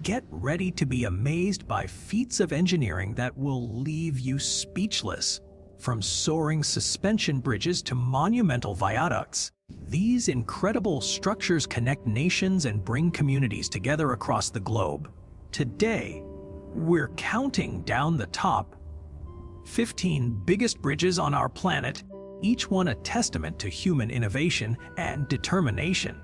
Get ready to be amazed by feats of engineering that will leave you speechless. From soaring suspension bridges to monumental viaducts, these incredible structures connect nations and bring communities together across the globe. Today, we're counting down the top 15 biggest bridges on our planet, each one a testament to human innovation and determination.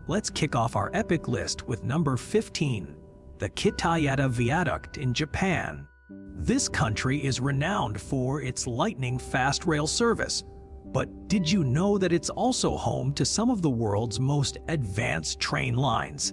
Let's kick off our epic list with number 15, the Kitayama Viaduct in Japan. This country is renowned for its lightning-fast rail service. But did you know that it's also home to some of the world's most advanced train lines?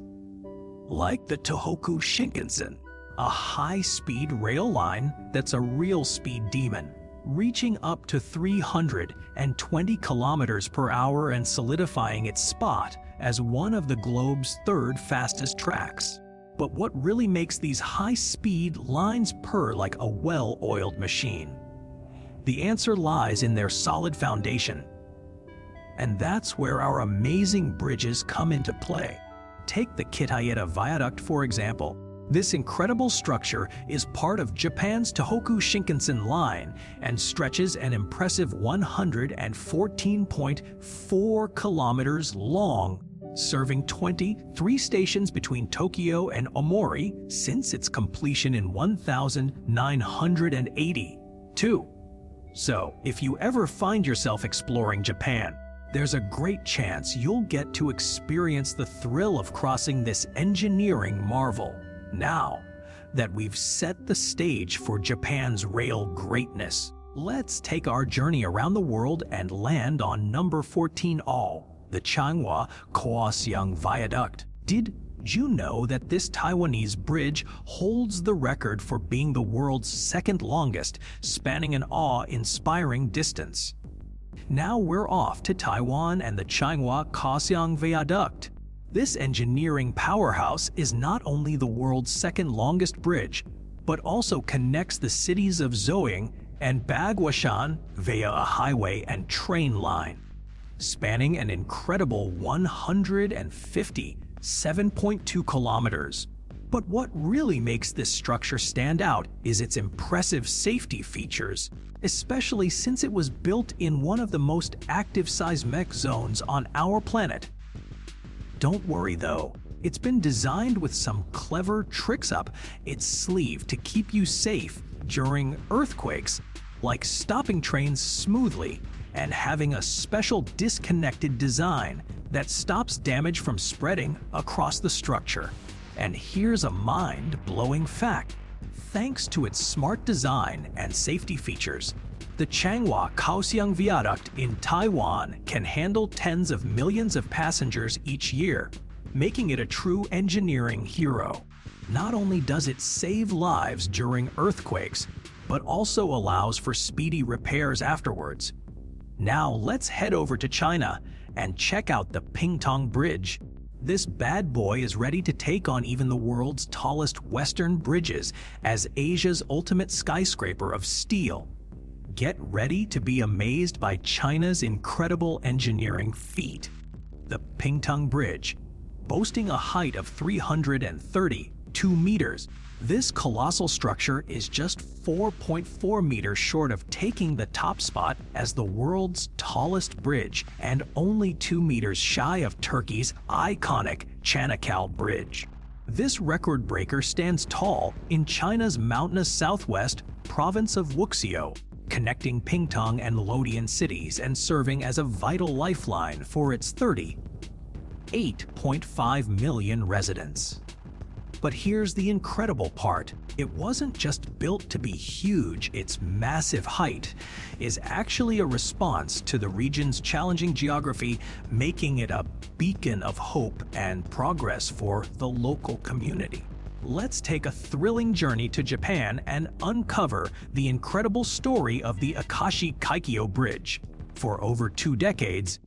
Like the Tohoku Shinkansen, a high-speed rail line that's a real speed demon, reaching up to 320 kilometers per hour and solidifying its spot as one of the globe's third fastest tracks. But what really makes these high-speed lines purr like a well-oiled machine? The answer lies in their solid foundation. And that's where our amazing bridges come into play. Take the Kitayama Viaduct, for example. This incredible structure is part of Japan's Tohoku Shinkansen line and stretches an impressive 114.4 kilometers long, serving 23 stations between Tokyo and Omori since its completion in 1982. So, if you ever find yourself exploring Japan, there's a great chance you'll get to experience the thrill of crossing this engineering marvel. Now that we've set the stage for Japan's rail greatness, let's take our journey around the world and land on number 14, the Changhua Kaohsiung Viaduct. Did you know that this Taiwanese bridge holds the record for being the world's second longest, spanning an awe-inspiring distance? Now we're off to Taiwan and the Changhua Kaohsiung Viaduct. This engineering powerhouse is not only the world's second longest bridge, but also connects the cities of Zhoushan and Baguashan via a highway and train line, spanning an incredible 157.2 kilometers. But what really makes this structure stand out is its impressive safety features, especially since it was built in one of the most active seismic zones on our planet. Don't worry though, it's been designed with some clever tricks up its sleeve to keep you safe during earthquakes, like stopping trains smoothly and having a special disconnected design that stops damage from spreading across the structure. And here's a mind-blowing fact. Thanks to its smart design and safety features, the Changhua Kaohsiung Viaduct in Taiwan can handle tens of millions of passengers each year, making it a true engineering hero. Not only does it save lives during earthquakes, but also allows for speedy repairs afterwards. Now let's head over to China and check out the Pingtong Bridge. This bad boy is ready to take on even the world's tallest western bridges as Asia's ultimate skyscraper of steel. Get ready to be amazed by China's incredible engineering feat. The Pingtong Bridge, boasting a height of 332 meters, this colossal structure is just 4.4 meters short of taking the top spot as the world's tallest bridge and only 2 meters shy of Turkey's iconic Çanakkale Bridge. This record breaker stands tall in China's mountainous southwest province of Wuxi, connecting Pingtong and Lodian cities and serving as a vital lifeline for its 38.5 million residents. But here's the incredible part. It wasn't just built to be huge, its massive height is actually a response to the region's challenging geography, making it a beacon of hope and progress for the local community. Let's take a thrilling journey to Japan and uncover the incredible story of the Akashi Kaikyo Bridge. For over 2 decades,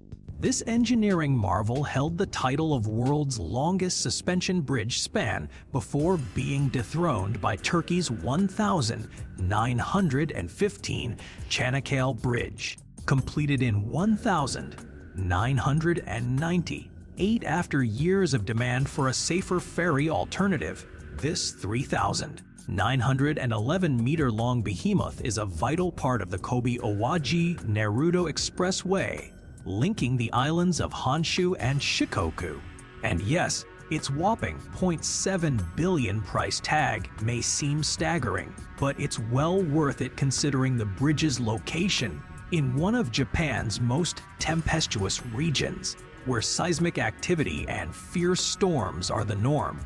this engineering marvel held the title of world's longest suspension bridge span before being dethroned by Turkey's 1,915 Çanakkale Bridge, completed in 1998 after years of demand for a safer ferry alternative. This 3,911-meter-long behemoth is a vital part of the Kobe-Owaji-Naruto Expressway, linking the islands of Honshu and Shikoku. And yes, its whopping $0.7 billion price tag may seem staggering, but it's well worth it considering the bridge's location in one of Japan's most tempestuous regions, where seismic activity and fierce storms are the norm.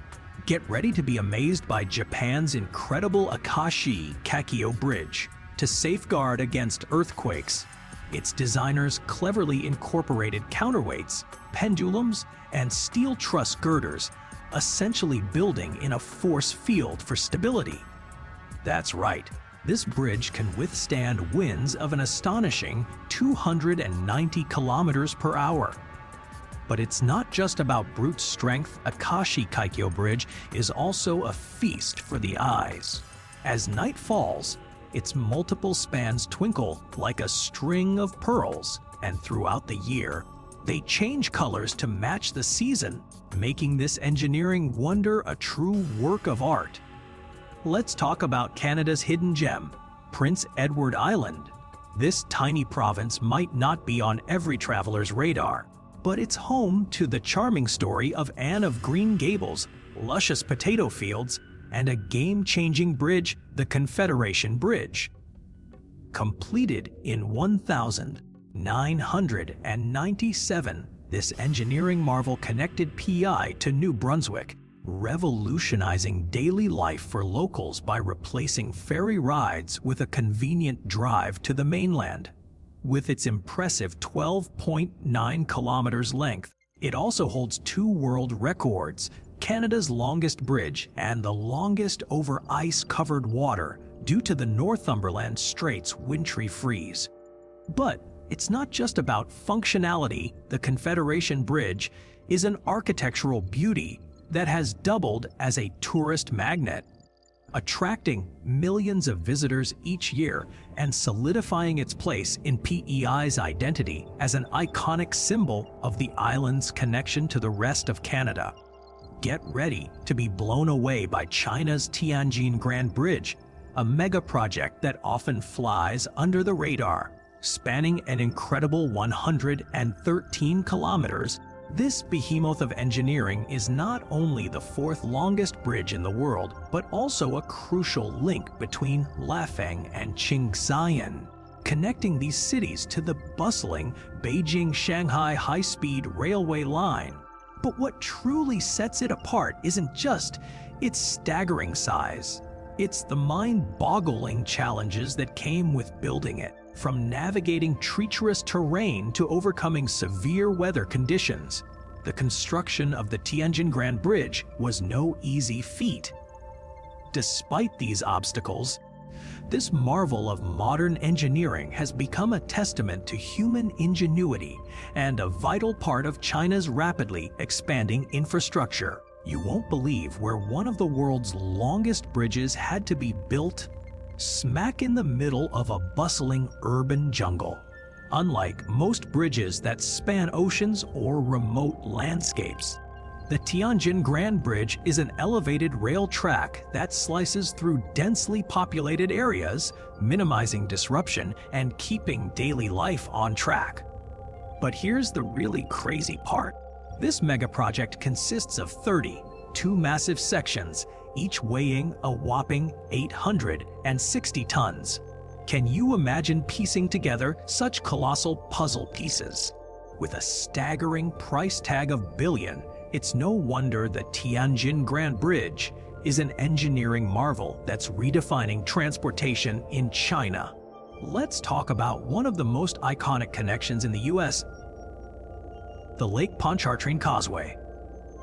Get ready to be amazed by Japan's incredible Akashi Kakyo Bridge. To safeguard against earthquakes, its designers cleverly incorporated counterweights, pendulums, and steel truss girders, essentially building in a force field for stability. That's right, this bridge can withstand winds of an astonishing 290 kilometers per hour. But it's not just about brute strength. Akashi Kaikyo Bridge is also a feast for the eyes. As night falls, its multiple spans twinkle like a string of pearls, and throughout the year, they change colors to match the season, making this engineering wonder a true work of art. Let's talk about Canada's hidden gem, Prince Edward Island. This tiny province might not be on every traveler's radar, but it's home to the charming story of Anne of Green Gables, luscious potato fields, and a game-changing bridge, the Confederation Bridge. Completed in 1997, this engineering marvel connected PI to New Brunswick, revolutionizing daily life for locals by replacing ferry rides with a convenient drive to the mainland. With its impressive 12.9 kilometers length, it also holds 2 world records: Canada's longest bridge and the longest over ice-covered water due to the Northumberland Straits wintry freeze. But it's not just about functionality. The Confederation Bridge is an architectural beauty that has doubled as a tourist magnet, attracting millions of visitors each year and solidifying its place in PEI's identity as an iconic symbol of the island's connection to the rest of Canada. Get ready to be blown away by China's Tianjin Grand Bridge, a mega project that often flies under the radar. Spanning an incredible 113 kilometers, this behemoth of engineering is not only the 4th longest bridge in the world, but also a crucial link between Lafang and Qingxian, connecting these cities to the bustling Beijing-Shanghai high-speed railway line. But what truly sets it apart isn't just its staggering size. It's the mind-boggling challenges that came with building it. From navigating treacherous terrain to overcoming severe weather conditions, the construction of the Tianjin Grand Bridge was no easy feat. Despite these obstacles, this marvel of modern engineering has become a testament to human ingenuity and a vital part of China's rapidly expanding infrastructure. You won't believe where one of the world's longest bridges had to be built smack in the middle of a bustling urban jungle. Unlike most bridges that span oceans or remote landscapes, the Tianjin Grand Bridge is an elevated rail track that slices through densely populated areas, minimizing disruption and keeping daily life on track. But here's the really crazy part. This mega project consists of 32 massive sections, each weighing a whopping 860 tons. Can you imagine piecing together such colossal puzzle pieces? With a staggering price tag of billion, it's no wonder the Tianjin Grand Bridge is an engineering marvel that's redefining transportation in China. Let's talk about one of the most iconic connections in the US, the Lake Pontchartrain Causeway.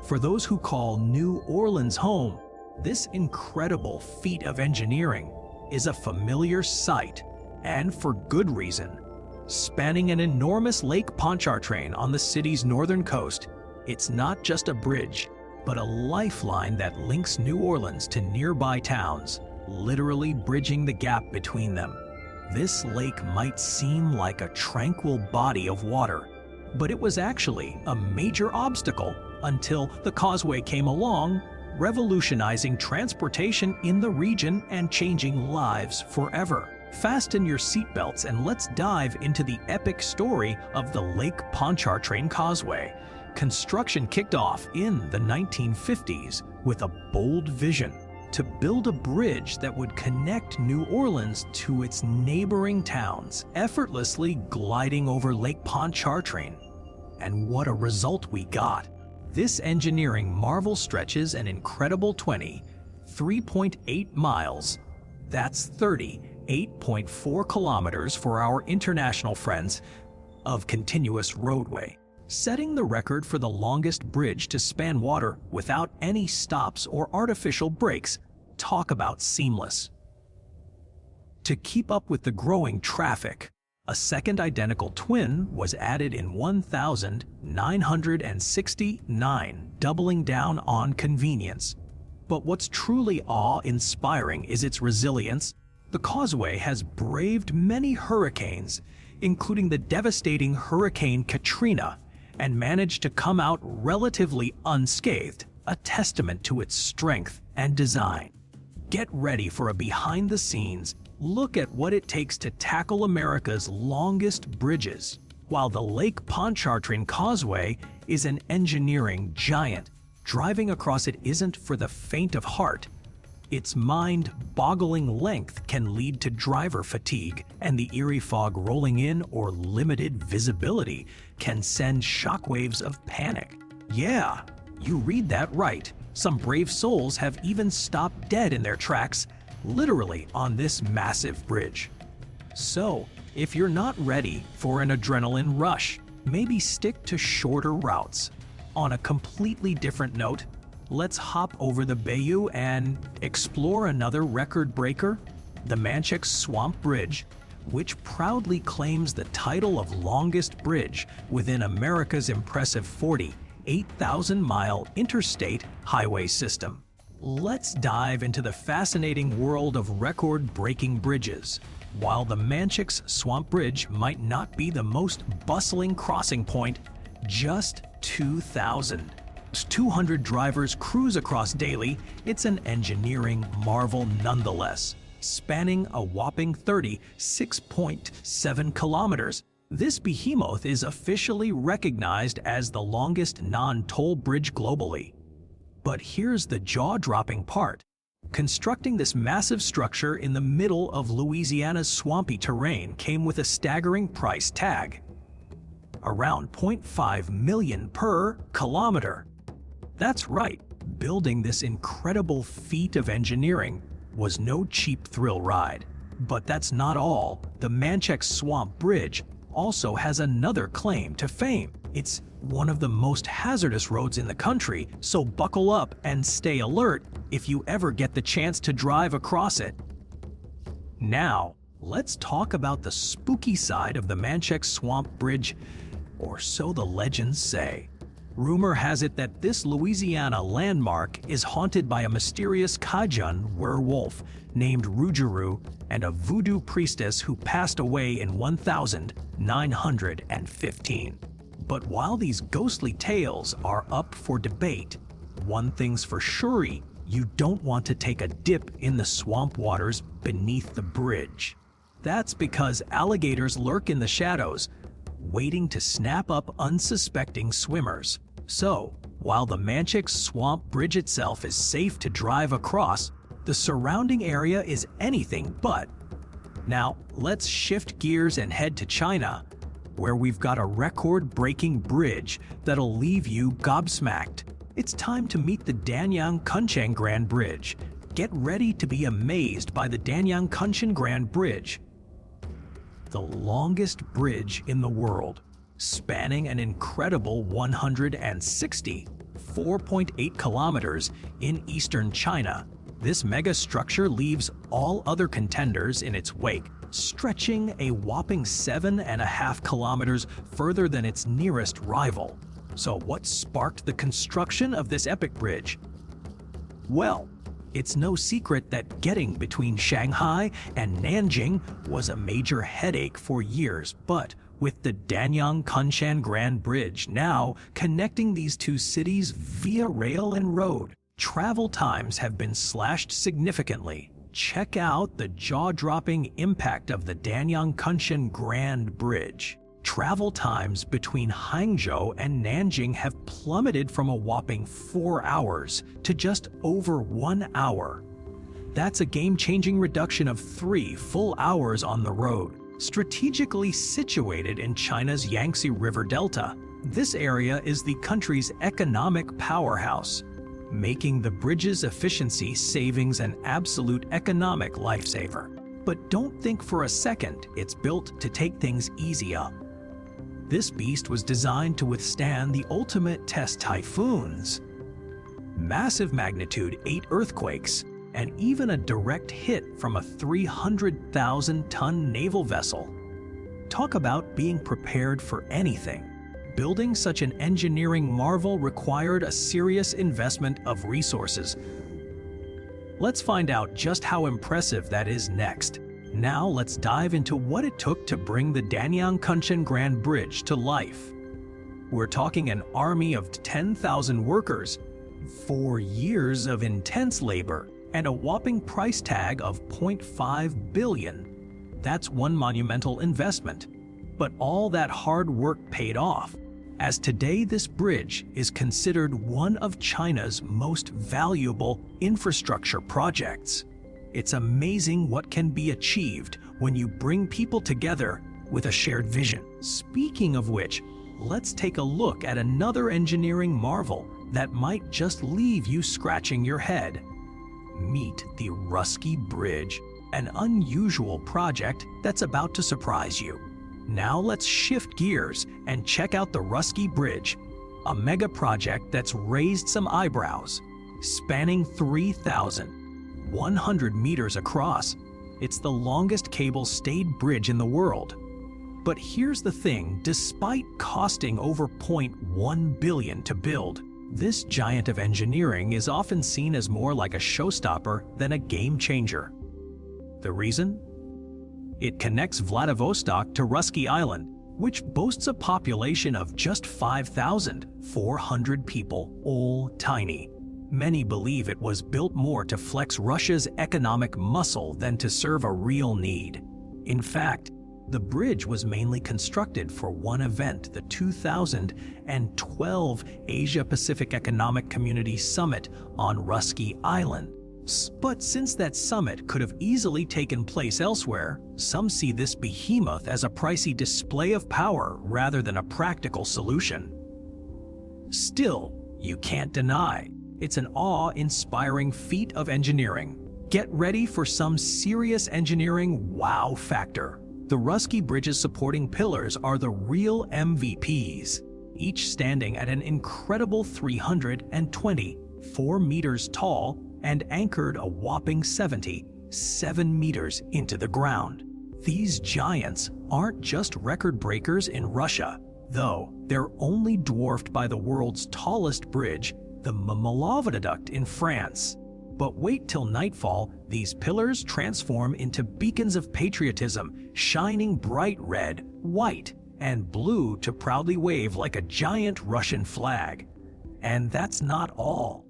For those who call New Orleans home, this incredible feat of engineering is a familiar sight, and for good reason. Spanning an enormous Lake Pontchartrain on the city's northern coast, it's not just a bridge, but a lifeline that links New Orleans to nearby towns, literally bridging the gap between them. This lake might seem like a tranquil body of water, but it was actually a major obstacle until the causeway came along, revolutionizing transportation in the region and changing lives forever. Fasten your seatbelts and let's dive into the epic story of the Lake Pontchartrain Causeway. Construction kicked off in the 1950s with a bold vision to build a bridge that would connect New Orleans to its neighboring towns, effortlessly gliding over Lake Pontchartrain. And what a result we got! This engineering marvel stretches an incredible 3.8 miles. That's 38.4 kilometers for our international friends of continuous roadway, setting the record for the longest bridge to span water without any stops or artificial breaks. Talk about seamless. To keep up with the growing traffic, a second identical twin was added in 1969, doubling down on convenience. But what's truly awe-inspiring is its resilience. The causeway has braved many hurricanes, including the devastating Hurricane Katrina, and managed to come out relatively unscathed, a testament to its strength and design. Get ready for a behind-the-scenes look at what it takes to tackle America's longest bridges. While the Lake Pontchartrain Causeway is an engineering giant, driving across it isn't for the faint of heart. Its mind-boggling length can lead to driver fatigue, and the eerie fog rolling in or limited visibility can send shockwaves of panic. Yeah, you read that right. Some brave souls have even stopped dead in their tracks, literally on this massive bridge. So, if you're not ready for an adrenaline rush, maybe stick to shorter routes. On a completely different note, let's hop over the bayou and explore another record breaker, the Manchac Swamp Bridge, which proudly claims the title of longest bridge within America's impressive 48,000-mile interstate highway system. Let's dive into the fascinating world of record-breaking bridges. While the Manchac Swamp Bridge might not be the most bustling crossing point, just 2,200 drivers cruise across daily, it's an engineering marvel nonetheless. Spanning a whopping 36.7 kilometers, this behemoth is officially recognized as the longest non-toll bridge globally. But here's the jaw-dropping part. Constructing this massive structure in the middle of Louisiana's swampy terrain came with a staggering price tag. Around $0.5 million per kilometer. That's right, building this incredible feat of engineering was no cheap thrill ride. But that's not all. The Manchac Swamp Bridge also has another claim to fame. It's one of the most hazardous roads in the country, so buckle up and stay alert if you ever get the chance to drive across it. Now, let's talk about the spooky side of the Manchac Swamp Bridge, or so the legends say. Rumor has it that this Louisiana landmark is haunted by a mysterious Cajun werewolf named Rougarou and a voodoo priestess who passed away in 1915. But while these ghostly tales are up for debate, one thing's for sure, you don't want to take a dip in the swamp waters beneath the bridge. That's because alligators lurk in the shadows, waiting to snap up unsuspecting swimmers. So, while the Manchac Swamp Bridge itself is safe to drive across, the surrounding area is anything but. Now, let's shift gears and head to China, where we've got a record-breaking bridge that'll leave you gobsmacked. It's time to meet the Danyang Kunchang Grand Bridge. Get ready to be amazed by the Danyang Kunchang Grand Bridge, the longest bridge in the world, spanning an incredible 164.8 kilometers in eastern China. This megastructure leaves all other contenders in its wake, stretching a whopping 7.5 kilometers further than its nearest rival. So what sparked the construction of this epic bridge? Well, it's no secret that getting between Shanghai and Nanjing was a major headache for years, but with the Danyang Kunchang Grand Bridge now connecting these two cities via rail and road, travel times have been slashed significantly. Check out the jaw-dropping impact of the Danyang-Kunshan Grand Bridge. Travel times between Hangzhou and Nanjing have plummeted from a whopping 4 hours to just over 1 hour. That's a game-changing reduction of 3 full hours on the road. Strategically situated in China's Yangtze River Delta, this area is the country's economic powerhouse, making the bridge's efficiency savings an absolute economic lifesaver. But don't think for a second it's built to take things easy up. This beast was designed to withstand the ultimate test: typhoons, massive magnitude 8 earthquakes, and even a direct hit from a 300,000-ton naval vessel. Talk about being prepared for anything. Building such an engineering marvel required a serious investment of resources. Let's find out just how impressive that is next. Now let's dive into what it took to bring the Danyang-Kunshan Grand Bridge to life. We're talking an army of 10,000 workers, 4 years of intense labor, and a whopping price tag of $0.5 billion. That's one monumental investment. But all that hard work paid off, as today this bridge is considered one of China's most valuable infrastructure projects. It's amazing what can be achieved when you bring people together with a shared vision. Speaking of which, let's take a look at another engineering marvel that might just leave you scratching your head. Meet the Rusky Bridge, an unusual project that's about to surprise you. Now let's shift gears and check out the Rusky Bridge, a mega project that's raised some eyebrows. Spanning 3,100 meters across, it's the longest cable-stayed bridge in the world. But here's the thing, despite costing over $0.1 billion to build, this giant of engineering is often seen as more like a showstopper than a game-changer. The reason? It connects Vladivostok to Rusky Island, which boasts a population of just 5,400 people, all tiny. Many believe it was built more to flex Russia's economic muscle than to serve a real need. In fact, the bridge was mainly constructed for one event, the 2012 Asia-Pacific Economic Community Summit on Rusky Island. But since that summit could have easily taken place elsewhere, some see this behemoth as a pricey display of power rather than a practical solution. Still, you can't deny, it's an awe-inspiring feat of engineering. Get ready for some serious engineering wow factor. The Rusky Bridge's supporting pillars are the real MVPs, each standing at an incredible 324 meters tall and anchored a whopping 77 meters into the ground. These giants aren't just record breakers in Russia, though they're only dwarfed by the world's tallest bridge, the Montmartre Viaduct in France. But wait till nightfall, these pillars transform into beacons of patriotism, shining bright red, white, and blue to proudly wave like a giant Russian flag. And that's not all.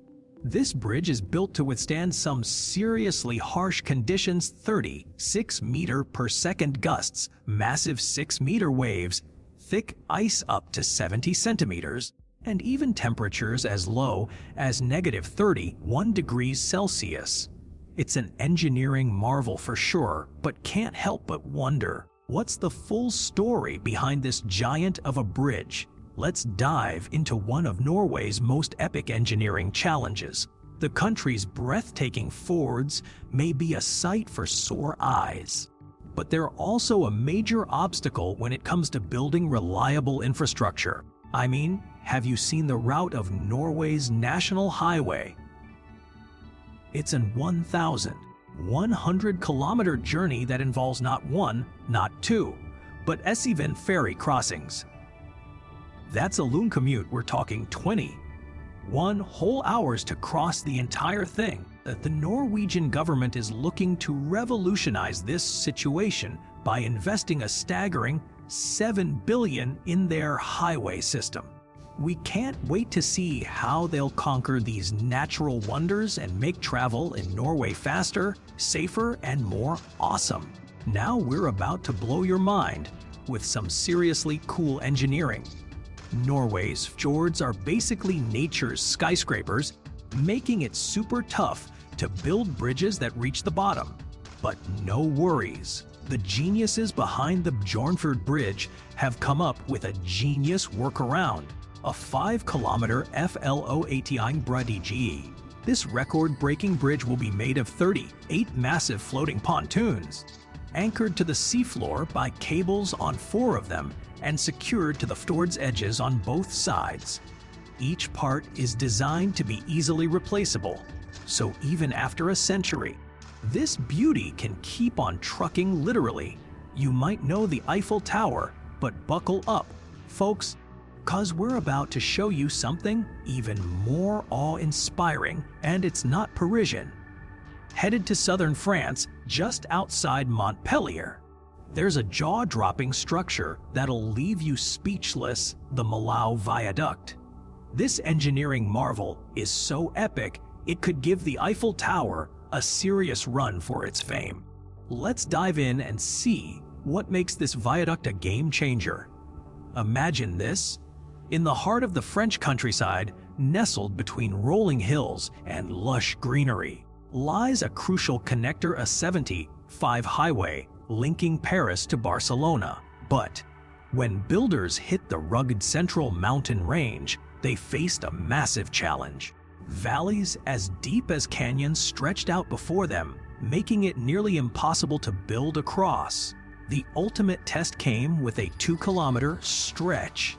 This bridge is built to withstand some seriously harsh conditions: 36 meter per second gusts, massive 6-meter waves, thick ice up to 70 centimeters, and even temperatures as low as -31 degrees Celsius. It's an engineering marvel for sure, but can't help but wonder, what's the full story behind this giant of a bridge? Let's dive into one of Norway's most epic engineering challenges. The country's breathtaking fords may be a sight for sore eyes, but they're also a major obstacle when it comes to building reliable infrastructure. I mean, have you seen the route of Norway's national highway? It's an 1,100-kilometer journey that involves not one, not two, but even ferry crossings. That's a loon commute. We're talking 21 whole hours to cross the entire thing. The Norwegian government is looking to revolutionize this situation by investing a staggering $7 billion in their highway system. We can't wait to see how they'll conquer these natural wonders and make travel in Norway faster, safer, and more awesome. Now we're about to blow your mind with some seriously cool engineering. Norway's fjords are basically nature's skyscrapers, making it super tough to build bridges that reach the bottom. But no worries. The geniuses behind the Bjornfjord Bridge have come up with a genius workaround. A 5-kilometer floating bridge. This record-breaking bridge will be made of 38 massive floating pontoons, anchored to the seafloor by cables on 4 of them and secured to the fjord's edges on both sides. Each part is designed to be easily replaceable, so even after a century, this beauty can keep on trucking literally. You might know the Eiffel Tower, but buckle up, folks, because we're about to show you something even more awe-inspiring, and it's not Parisian. Headed to southern France, just outside Montpellier, there's a jaw-dropping structure that'll leave you speechless, the Malau Viaduct. This engineering marvel is so epic, it could give the Eiffel Tower a serious run for its fame. Let's dive in and see what makes this viaduct a game changer. Imagine this. In the heart of the French countryside, nestled between rolling hills and lush greenery, lies a crucial connector, a 75 highway linking Paris to Barcelona. But when builders hit the rugged central mountain range, they faced a massive challenge. Valleys as deep as canyons stretched out before them, making it nearly impossible to build across. The ultimate test came with a 2-kilometer stretch,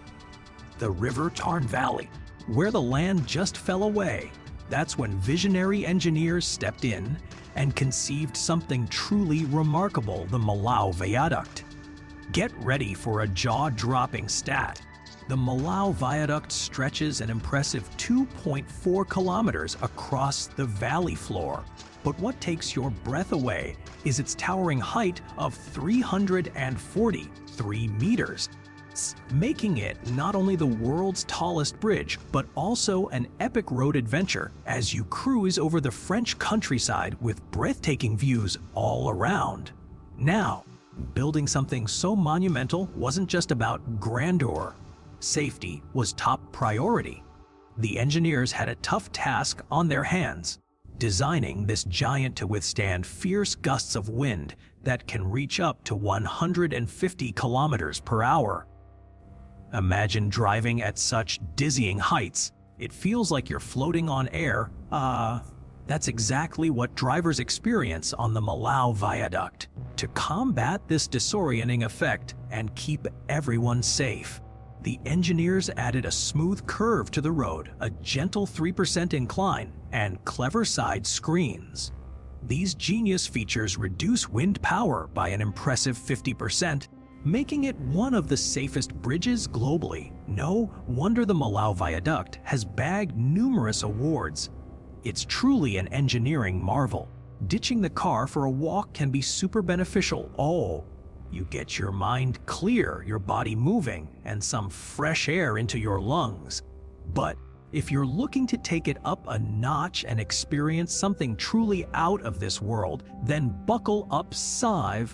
the River Tarn Valley, where the land just fell away. That's when visionary engineers stepped in and conceived something truly remarkable, the Malau Viaduct. Get ready for a jaw-dropping stat. The Malau Viaduct stretches an impressive 2.4 kilometers across the valley floor. But what takes your breath away is its towering height of 343 meters, making it not only the world's tallest bridge, but also an epic road adventure as you cruise over the French countryside with breathtaking views all around. Now, building something so monumental wasn't just about grandeur. Safety was top priority. The engineers had a tough task on their hands, designing this giant to withstand fierce gusts of wind that can reach up to 150 kilometers per hour. Imagine driving at such dizzying heights. It feels like you're floating on air. That's exactly what drivers experience on the Malau Viaduct. To combat this disorienting effect and keep everyone safe, the engineers added a smooth curve to the road, a gentle 3% incline, and clever side screens. These genius features reduce wind power by an impressive 50%, making it one of the safest bridges globally. No wonder the Malau Viaduct has bagged numerous awards. It's truly an engineering marvel. Ditching the car for a walk can be super beneficial. You get your mind clear, your body moving, and some fresh air into your lungs. But if you're looking to take it up a notch and experience something truly out of this world, then buckle up,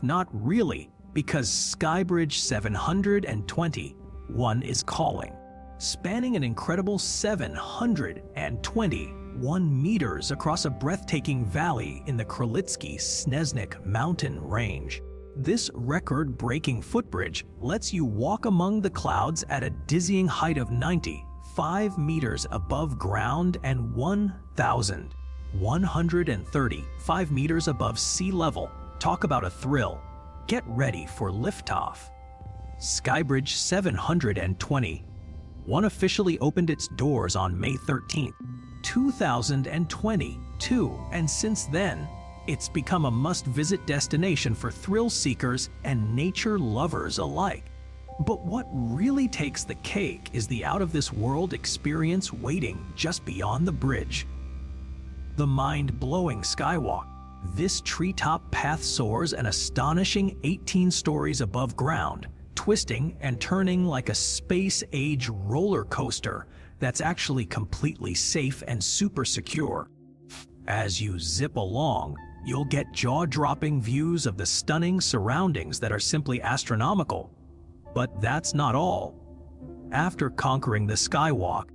not really, because Skybridge 721 is calling. Spanning an incredible 721 meters across a breathtaking valley in the Kralitsky-Sneznik mountain range. This record-breaking footbridge lets you walk among the clouds at a dizzying height of 95 meters above ground and 1,135 meters above sea level. Talk about a thrill. Get ready for liftoff. Skybridge 721 officially opened its doors on May 13, 2022, and since then, it's become a must-visit destination for thrill seekers and nature lovers alike. But what really takes the cake is the out-of-this-world experience waiting just beyond the bridge. The mind-blowing skywalk. This treetop path soars an astonishing 18 stories above ground, twisting and turning like a space-age roller coaster that's actually completely safe and super secure. As you zip along, you'll get jaw-dropping views of the stunning surroundings that are simply astronomical. But that's not all. After conquering the skywalk,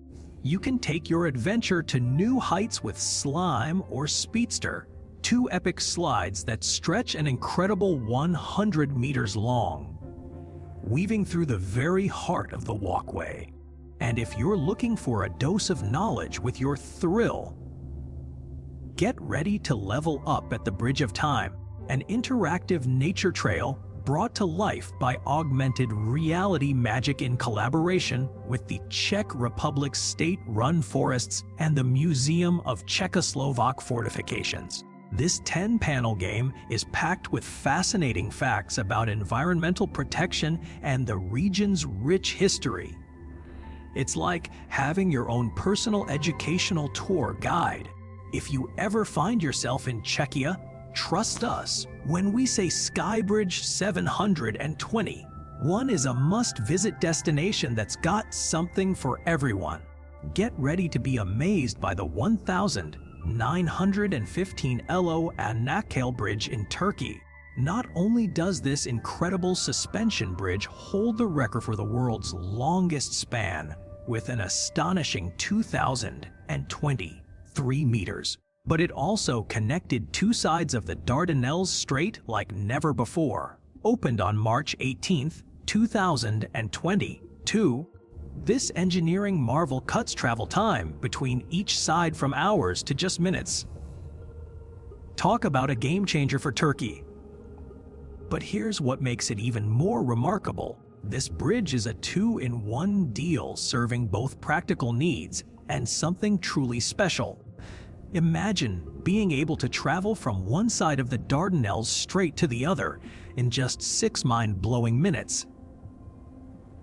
you can take your adventure to new heights with Slime or Speedster, two epic slides that stretch an incredible 100 meters long, weaving through the very heart of the walkway. And if you're looking for a dose of knowledge with your thrill, get ready to level up at the Bridge of Time, an interactive nature trail brought to life by augmented reality magic in collaboration with the Czech Republic's state-run forests and the Museum of Czechoslovak Fortifications. This 10-panel game is packed with fascinating facts about environmental protection and the region's rich history. It's like having your own personal educational tour guide. If you ever find yourself in Czechia, trust us when we say Skybridge 720. One is a must-visit destination that's got something for everyone. Get ready to be amazed by the 1,915 Elo Anakel Bridge in Turkey. Not only does this incredible suspension bridge hold the record for the world's longest span, with an astonishing 2,023 meters, but it also connected two sides of the Dardanelles Strait like never before. Opened on March 18, 2022, this engineering marvel cuts travel time between each side from hours to just minutes. Talk about a game changer for Turkey. But here's what makes it even more remarkable. This bridge is a two-in-one deal serving both practical needs and something truly special. Imagine being able to travel from one side of the Dardanelles Strait to the other in just 6 mind-blowing minutes.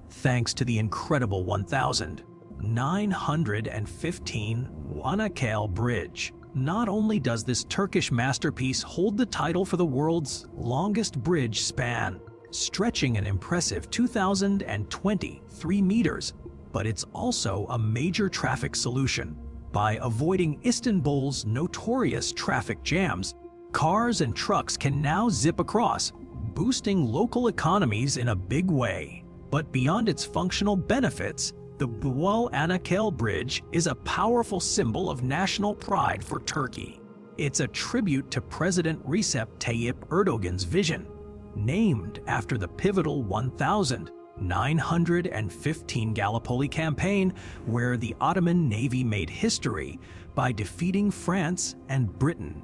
Thanks to the incredible 1,915 Anakel Bridge. Not only does this Turkish masterpiece hold the title for the world's longest bridge span, stretching an impressive 2,023 meters, but it's also a major traffic solution. By avoiding Istanbul's notorious traffic jams, cars and trucks can now zip across, boosting local economies in a big way. But beyond its functional benefits, the Boğaz Anakel Bridge is a powerful symbol of national pride for Turkey. It's a tribute to President Recep Tayyip Erdogan's vision, named after the pivotal 1,915 Gallipoli campaign, where the Ottoman Navy made history by defeating France and Britain.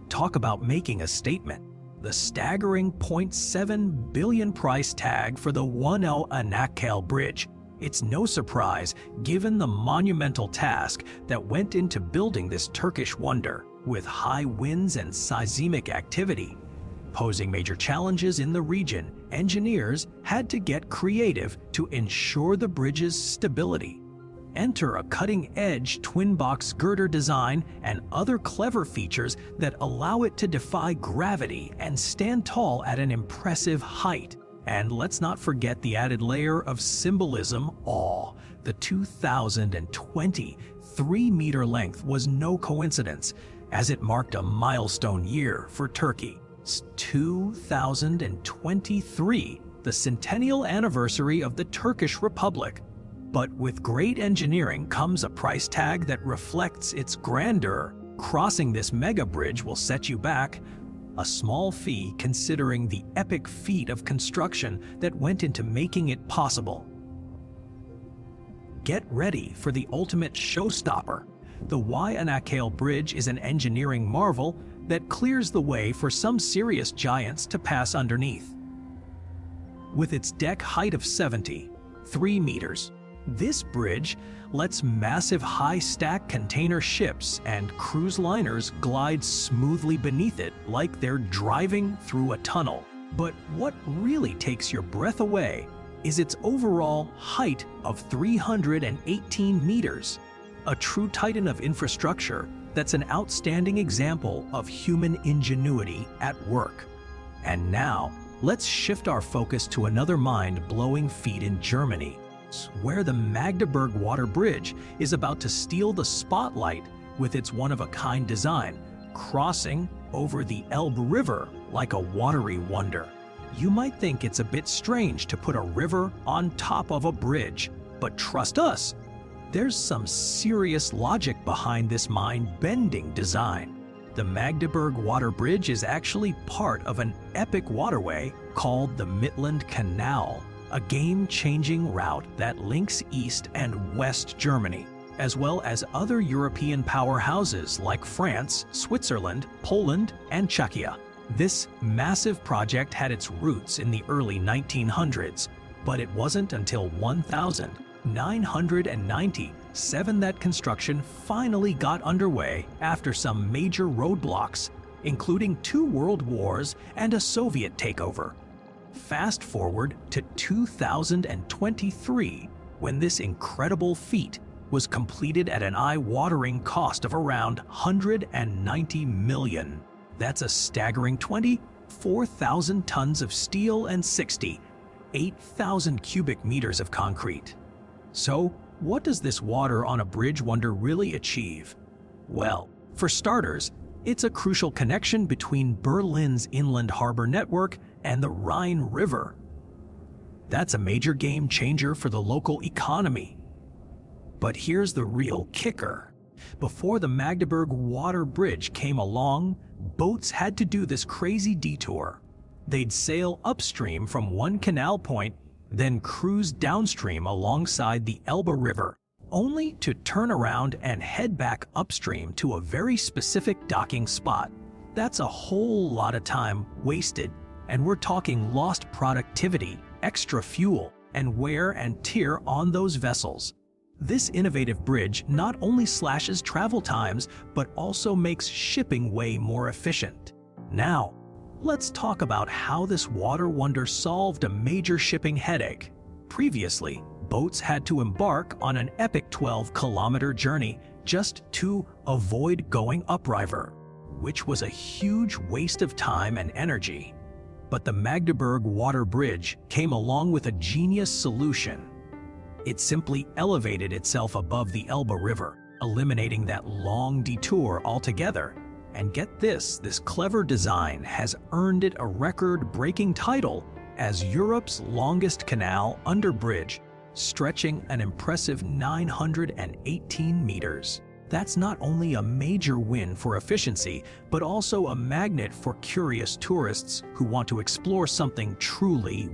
Talk about making a statement. The staggering $0.7 billion price tag for the 1L Anakel Bridge. It's no surprise given the monumental task that went into building this Turkish wonder, with high winds and seismic activity posing major challenges in the region. Engineers had to get creative to ensure the bridge's stability. Enter a cutting-edge twin-box girder design and other clever features that allow it to defy gravity and stand tall at an impressive height. And let's not forget the added layer of symbolism, awe. The 2,023-meter length was no coincidence, as it marked a milestone year for Turkey. 2023, the centennial anniversary of the Turkish Republic. But with great engineering comes a price tag that reflects its grandeur. Crossing this mega bridge will set you back a small fee considering the epic feat of construction that went into making it possible. Get ready for the ultimate showstopper. The Anakel Bridge is an engineering marvel that clears the way for some serious giants to pass underneath. With its deck height of 73 meters, this bridge lets massive high-stack container ships and cruise liners glide smoothly beneath it like they're driving through a tunnel. But what really takes your breath away is its overall height of 318 meters, a true titan of infrastructure that's an outstanding example of human ingenuity at work. And now, let's shift our focus to another mind-blowing feat in Germany, where the Magdeburg Water Bridge is about to steal the spotlight with its one-of-a-kind design, crossing over the Elbe River like a watery wonder. You might think it's a bit strange to put a river on top of a bridge, but trust us, there's some serious logic behind this mind-bending design. The Magdeburg Water Bridge is actually part of an epic waterway called the Mainland Canal, a game-changing route that links East and West Germany, as well as other European powerhouses like France, Switzerland, Poland, and Czechia. This massive project had its roots in the early 1900s, but it wasn't until 1997 that construction finally got underway after some major roadblocks, including 2 world wars and a Soviet takeover. Fast forward to 2023, when this incredible feat was completed at an eye-watering cost of around $190 million. That's a staggering 24,000 tons of steel and 68,000 cubic meters of concrete. So, what does this water on a bridge wonder really achieve? Well, for starters, it's a crucial connection between Berlin's inland harbor network and the Rhine River. That's a major game changer for the local economy. But here's the real kicker. Before the Magdeburg Water Bridge came along, boats had to do this crazy detour. They'd sail upstream from one canal point, then cruise downstream alongside the Elbe River, only to turn around and head back upstream to a very specific docking spot. That's a whole lot of time wasted, and we're talking lost productivity, extra fuel, and wear and tear on those vessels. This innovative bridge not only slashes travel times, but also makes shipping way more efficient. Now, let's talk about how this water wonder solved a major shipping headache. Previously, boats had to embark on an epic 12-kilometer journey just to avoid going upriver, which was a huge waste of time and energy. But the Magdeburg Water Bridge came along with a genius solution. It simply elevated itself above the Elbe River, eliminating that long detour altogether. And get this clever design has earned it a record-breaking title as Europe's longest canal under bridge, stretching an impressive 918 meters. That's not only a major win for efficiency, but also a magnet for curious tourists who want to explore something truly